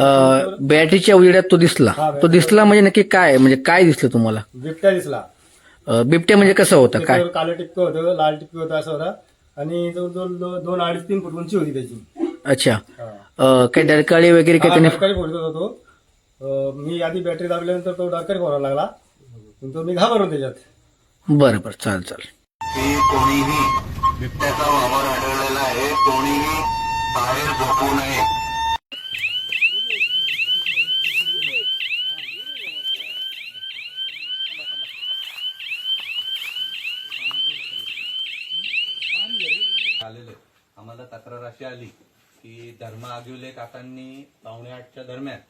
बॅटरीच्या उजेडात तो दिसला. तो दिसला म्हणजे नक्की काय, म्हणजे काय दिसलं तुम्हाला? बिबट्या दिसला. बिबट्या म्हणजे कसं होतं काय? त्याच्यावर काळं टिपकं होतं, लाल टिपकं होतं, असं होता. आणि जवळजवळ 2, 2.5, 3 फूट उंची होती त्याची. अच्छा. हा. काही डरकाळी वगैरे काय त्याने? डरकाळी फोडत होता तो. मी आधी बॅटरी दाबल्यानंतर तो डरकाळी फोडायला लागला, पण तो मी घाबरलो त्याच्यात. बरं बरं, चालेल. की कोणीही बिबट्याचा वावर आढळलेला आहे, कोणीही बाहेर झोपू नये. आलेले आम्हाला तक्रार अशी आली की धर्मा आगिवले काकांनी 7:45च्या दरम्यान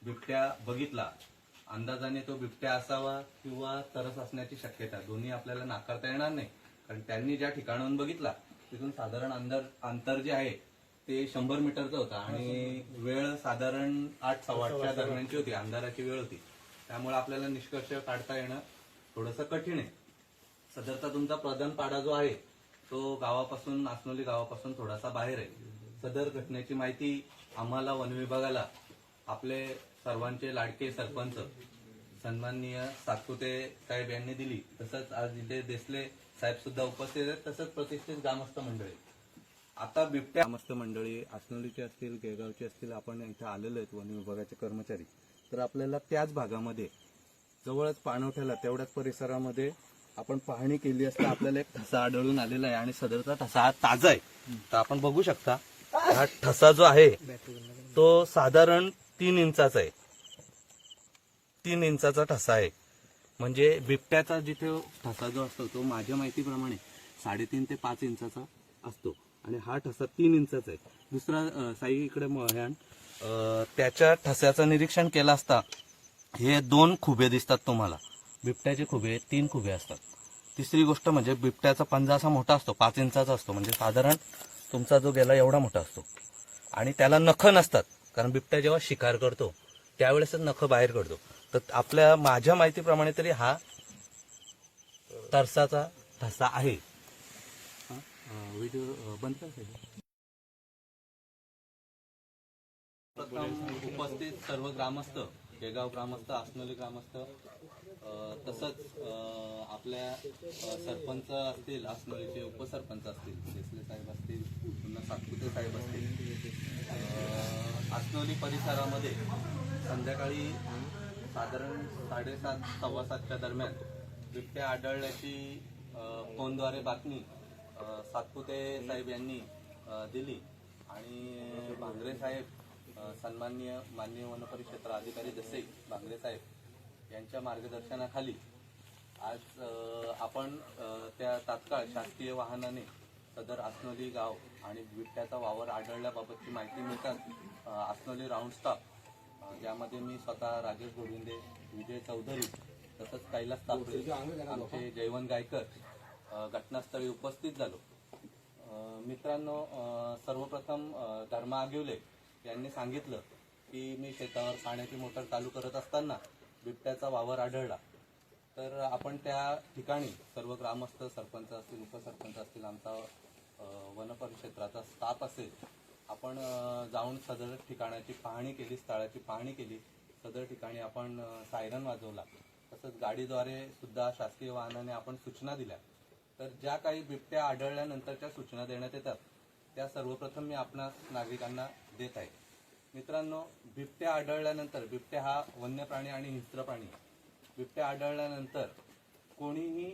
बिबट्या बघितला. अंदाजाने तो बिबट्या असावा किंवा तरस असण्याची शक्यता, दोन्ही आपल्याला नाकारता येणार नाही. कारण त्यांनी ज्या ठिकाणाहून बघितला तिथून साधारण अंतर जे आहे ते 100 मीटरचं होतं आणि वेळ साधारण 8-8:15च्या दरम्यानची होती, अंधाराची वेळ होती. त्यामुळे आपल्याला निष्कर्ष काढता येणं थोडंसं कठीण आहे. सदरचा तुमचा प्रधानपाडा जो आहे तो गावापासून, आसनोली गावापासून थोडासा बाहेर आहे. सदर घटनेची माहिती आम्हाला वन विभागाला आपले सर्वांचे लाडके सरपंच सन्माननीय सातपुते साहेब यांनी दिली. तसंच आज इथे देसले साहेब सुद्धा उपस्थित आहेत, तसंच प्रतिष्ठित ग्रामस्थ मंडळी. आता बिबट्या ग्रामस्थ मंडळी आसनोलीचे असतील, केळगावचे असतील, आपण इथे आलेलो आहेत वन विभागाचे कर्मचारी. तर आपल्याला त्याच भागामध्ये जवळच पाणवठ्याला तेवढ्याच परिसरामध्ये आपण पाहणी केली असता आपल्याला एक ठसा आढळून आलेला आहे आणि सदरचा ठसा हा ताजा आहे. तर आपण बघू शकता हा ठसा जो आहे तो साधारण 3 इंचाचा आहे. 3 इंचाचा ठसा आहे. म्हणजे बिबट्याचा जिथे ठसा जो असतो तो माझ्या माहितीप्रमाणे 3.5 ते 5 इंचाचा असतो आणि हा ठसा 3 इंचाचा आहे. दुसरा साई इकडे मोहयान, त्याच्या ठस्याचं निरीक्षण केलं असता हे 2 खुबे दिसतात तुम्हाला. बिबट्याचे खुबे 3 खुबे असतात. तिसरी गोष्ट म्हणजे बिबट्याचा पंजा असा मोठा असतो, 5 इंचाचा असतो, म्हणजे साधारण तुमचा जो गेला एवढा मोठा असतो. आणि त्याला नखं नसतात, कारण बिबट्या जेव्हा शिकार करतो त्यावेळेसच नखं बाहेर काढतो. तर माझ्या माहितीप्रमाणे तरी हा तरसाचा ठसा आहे. व्हिडिओ बंद कर. उपस्थित सर्व ग्रामस्थ, केगाव ग्रामस्थ, आसनोली ग्रामस्थ, तसंच आपल्या सरपंच असतील, आसनोलीचे उपसरपंच असतील, देसले साहेब असतील, पुन्हा सातपुते साहेब असतील. आसनोली परिसरामध्ये संध्याकाळी साधारण 7:30-7:15च्या दरम्यान बिबट्या आढळल्याची फोनद्वारे बातमी सातपुते साहेब यांनी दिली आणि भांगरे साहेब, माननीय वनपरिक्षेत्र अधिकारी जसे भांगरे साहेब यांच्या मार्गदर्शनाखाली आज आपण त्या तात्काळ शासकीय वाहनाने सदर आसनोली गाव आणि बिबट्याचा वावर आढळल्याबाबतची माहिती मिळतात आसनोली राऊंड स्टाफ, ज्यामध्ये मी स्वतः राजेश गोविंदे, विजय चौधरी, तसंच कैलास तापरे, आमचे जयवंत गायकर घटनास्थळी उपस्थित झालो. मित्रांनो, सर्वप्रथम धर्मा आगिवले यांनी सांगितलं की मी शेतावर पाण्याची मोटर चालू करत असताना बिबट्याचा वावर आढळला. तर आपण त्या ठिकाणी सर्व ग्रामस्थ, सरपंच असतील, उपसरपंच असतील, आमचा वनपरिक्षेत्राचा स्टाफ असेल, आपण जाऊन सदर ठिकाणाची पाहणी केली, स्थळाची पाहणी केली. सदर ठिकाणी आपण सायरन वाजवला, तसंच गाडीद्वारे सुद्धा शासकीय वाहनाने आपण सूचना दिल्या. तर ज्या काही बिबट्या आढळल्यानंतरच्या सूचना देण्यात येतात त्या सर्वप्रथम मी आपणास नागरिकांना देत आहे. मित्रांनो, बिबट्या आढळल्यानंतर, बिबट्या हा वन्य प्राणी आणि हिंस्त्र प्राणी आहे. बिबट्या आढळल्यानंतर कोणीही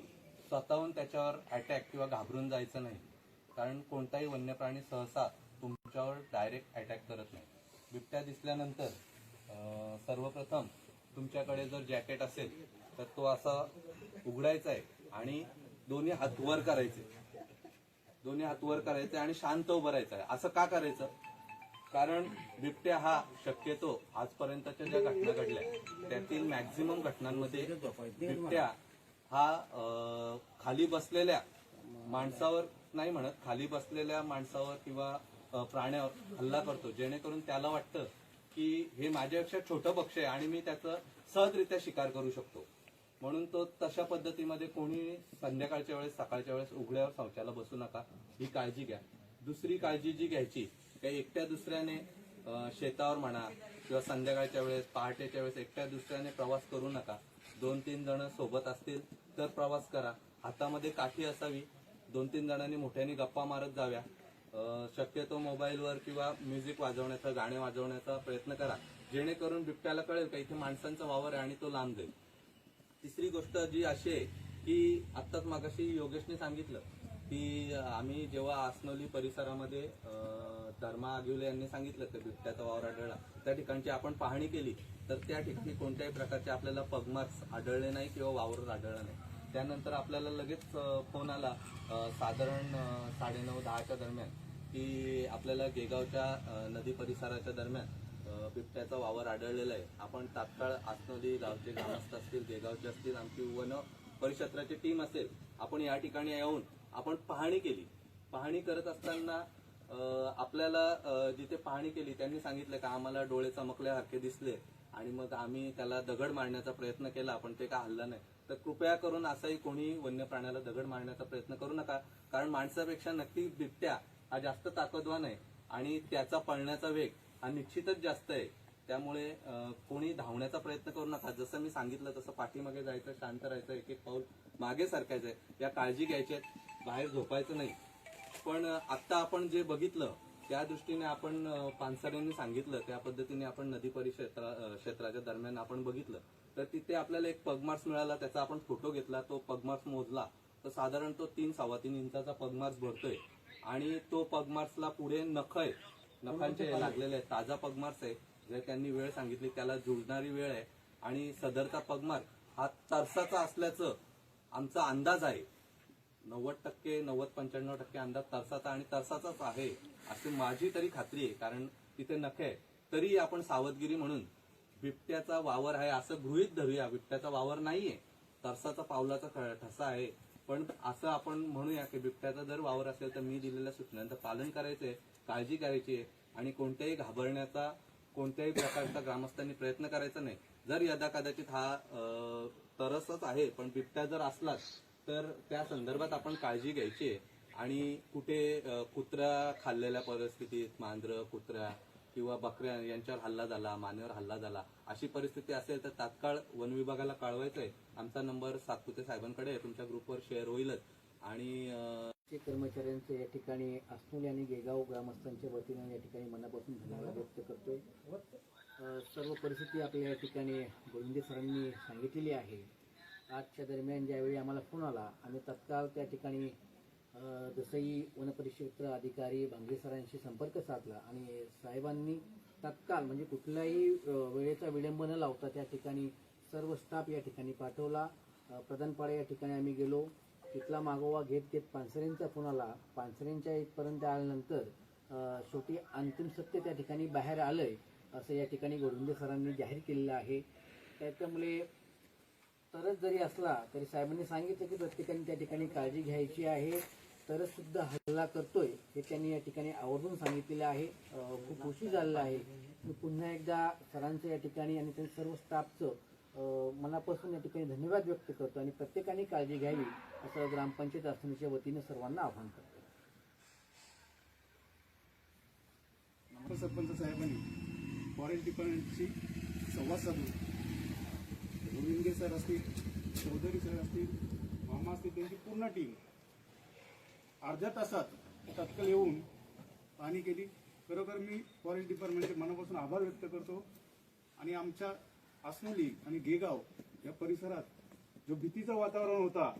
स्वतःहून त्याच्यावर अटॅक किंवा घाबरून जायचं नाही, कारण कोणताही वन्य प्राणी सहसा तुमच्यावर डायरेक्ट अटॅक करत नाही. बिबट्या दिसल्यानंतर सर्वप्रथम तुमच्याकडे जर जॅकेट असेल तर तो असा उघडायचा आहे आणि दोन्ही हात वर करायचे आणि शांत उभं राहायचं आहे. असं का करायचं? कारण बिबट्या हा शक्यतो आजपर्यंतच्या ज्या घटना घडल्या त्यातील मॅक्झिमम घटनांमध्ये बिबट्या हा खाली बसलेल्या माणसावर नाही म्हणत, खाली बसलेल्या माणसावर किंवा प्राण्यावर हल्ला करतो, जेणेकरून त्याला वाटतं की हे माझ्यापेक्षा छोटं पक्ष आहे आणि मी त्याचं सहजरित्या शिकार करू शकतो. म्हणून तो तशा पद्धतीमध्ये कोणी संध्याकाळच्या वेळेस, सकाळच्या वेळेस उघड्यावर शौचाला बसू नका, ही काळजी घ्या. दुसरी काळजी जी घ्यायची, काही एकट्या दुसऱ्याने शेतावर म्हणा किंवा संध्याकाळच्या वेळेस पहाटेच्या वेळेस एकट्या दुसऱ्याने प्रवास करू नका. 2-3 जण सोबत असतील तर प्रवास करा. हातामध्ये काठी असावी. 2-3 जणांनी मोठ्याने गप्पा मारत जाव्या. शक्यतो मोबाईलवर किंवा म्युझिक वाजवण्याचा, गाणे वाजवण्याचा प्रयत्न करा, जेणेकरून बिबट्याला कळेल का इथे माणसांचा वावर आहे आणि तो लांब जाईल. तिसरी गोष्ट जी अशी आहे की आत्ताच मागाशी योगेशने सांगितलं की आम्ही जेव्हा आसनोली परिसरामध्ये धर्मा आगिवले यांनी सांगितलं की बिबट्याचा वावर आढळला, त्या ठिकाणची आपण पाहणी केली तर त्या ठिकाणी कोणत्याही प्रकारचे आपल्याला पगमार्क्स आढळले नाही किंवा वावर आढळलं नाही. त्यानंतर आपल्याला लगेच फोन आला साधारण 9:30-10च्या दरम्यान की आपल्याला गेगावच्या नदी परिसराच्या दरम्यान बिबट्याचा वावर आढळलेला आहे. आपण तात्काळ आसनोली गावचे ग्रामस्थ असतील, गेगावचे असतील, आमची वन परिक्षेत्राची टीम असेल, आपण या ठिकाणी येऊन आपण पाहणी केली. पाहणी करत असताना आपल्याला जिथे पाहणी केली त्यांनी सांगितलं का आम्हाला डोळे चमकल्यासारखे दिसले आणि मग आम्ही त्याला दगड मारण्याचा प्रयत्न केला पण ते काय हल्ला नाही. तर कृपया करून असंही कोणी वन्य प्राण्याला दगड मारण्याचा प्रयत्न करू नका, कारण माणसापेक्षा नक्की बिबट्या हा जास्त ताकदवान आहे आणि त्याचा पळण्याचा वेग हा निश्चितच जास्त आहे. त्यामुळे कोणी धावण्याचा प्रयत्न करू नका. जसं मी सांगितलं तसं पाठीमागे जायचं, शांत राहायचं, एक एक पाऊल मागे सरकायचंय, या काळजी घ्यायची, बाहेर झोपायचं नाही. पण आत्ता आपण जे बघितलं त्या दृष्टीने आपण पानसरेंनी सांगितलं त्या पद्धतीने आपण नदी परिक्षेत्राच्या दरम्यान आपण बघितलं तर तिथे आपल्याला एक पगमार्क्स मिळाला. त्याचा आपण फोटो घेतला, तो पगमार्क्स मोजला तर साधारण तो 3-3.25 इंचाचा पगमार्क्स भरतोय आणि तो पगमार्क्सला पुढे नख आहेत, नखांचे लागलेले आहेत, ताजा पगमार्क्स आहे. जे त्यांनी वेळ सांगितली त्याला जुळणारी वेळ आहे आणि सदरचा पगमार्क हा तरसाचा असल्याचं आमचा अंदाज आहे. 90%, 90-95% अंदाज तरसाचा आणि तरसाचाच आहे अशी माझी तरी खात्री आहे, कारण तिथे नखे आहे. तरी आपण सावधगिरी म्हणून बिबट्याचा वावर आहे असं गृहीत धरूया. बिबट्याचा वावर नाहीये, तरसाचा पावलाचा ठसा आहे. पण असं आपण म्हणूया की बिबट्याचा जर वावर असेल तर मी दिलेल्या सूचनांचं पालन करायचंय, काळजी करायची आहे आणि कोणत्याही घाबरण्याचा, कोणत्याही प्रकारचा ग्रामस्थांनी प्रयत्न करायचा नाही. जर यदाकदाचित हा तरसच आहे पण बिबट्या जर असलाच तर त्या संदर्भात आपण काळजी घ्यायची आहे. आणि कुठे कुत्र्या खाल्लेल्या परिस्थितीत, मांजरं, कुत्र्या किंवा बकऱ्या यांच्यावर हल्ला झाला, मानेवर हल्ला झाला, अशी परिस्थिती असेल तर तात्काळ वन विभागाला कळवायचं आहे. आमचा नंबर सातपुते साहेबांकडे आहे, तुमच्या ग्रुपवर शेअर होईलच. आणि कर्मचाऱ्यांचे या ठिकाणी आसनोली आणि गेगाव ग्रामस्थांच्या वतीनं या ठिकाणी मनापासून धन्यवाद व्यक्त करतोय. सर्व परिस्थिती आपल्या या ठिकाणी गोविंदे सरांनी सांगितलेली आहे. आजच्या दरम्यान ज्यावेळी आम्हाला फोन आला आम्ही तत्काळ त्या ठिकाणी जसंही वनपरिक्षेत्र अधिकारी भांगे सरांशी संपर्क साधला आणि साहेबांनी तत्काळ म्हणजे कुठल्याही वेळेचा विलंब न लावता त्या ठिकाणी सर्व स्टाफ या ठिकाणी पाठवला. प्रधानपाडे या ठिकाणी आम्ही गेलो. तिथला मागोवा घेत पानसरेंचा फोन आला. पानसरेंच्या इथपर्यंत आल्यानंतर शेवटी अंतिम सत्य त्या ठिकाणी बाहेर आलंय असं या ठिकाणी गोविंदे सरांनी जाहीर केलेलं आहे. त्याच्यामुळे तरच जरी असला तरी साहेबांनी सांगितलं की प्रत्येकाने त्या ठिकाणी काळजी घ्यायची आहे. तरच सुद्धा हल्ला करतोय हे त्यांनी या ठिकाणी आवर्जून सांगितलेलं आहे. खूप उशीर झालेला आहे. मी पुन्हा एकदा सरांचं या ठिकाणी आणि त्यांच्या सर्व स्टाफचं मनापासून या ठिकाणी धन्यवाद व्यक्त करतो आणि प्रत्येकाने काळजी घ्यावी असं ग्रामपंचायत आसनोलीच्या वतीने सर्वांना आवाहन करतो. सरपंच साहेबांनी फॉरेस्ट डिपार्टमेंटशी संवाद साधून गोविंदे सर असतील, चौधरी सर असतील, मामा असतील, त्यांची पूर्ण टीम अर्ध्या तासात तत्काळ येऊन पाहणी केली. खरोखर मी फॉरेस्ट डिपार्टमेंटचे मनापासून आभार व्यक्त करतो. आणि आमच्या आसनोली आणि गेगाव या परिसरात जो भीतीचं वातावरण होता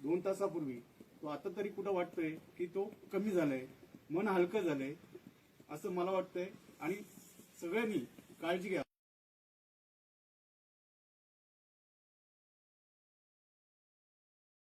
2 तासापूर्वी तो आता तरी कुठं वाटतंय की तो कमी झालाय, मन हलकं झालंय असं मला वाटतंय. आणि सगळ्यांनी काळजी घ्या.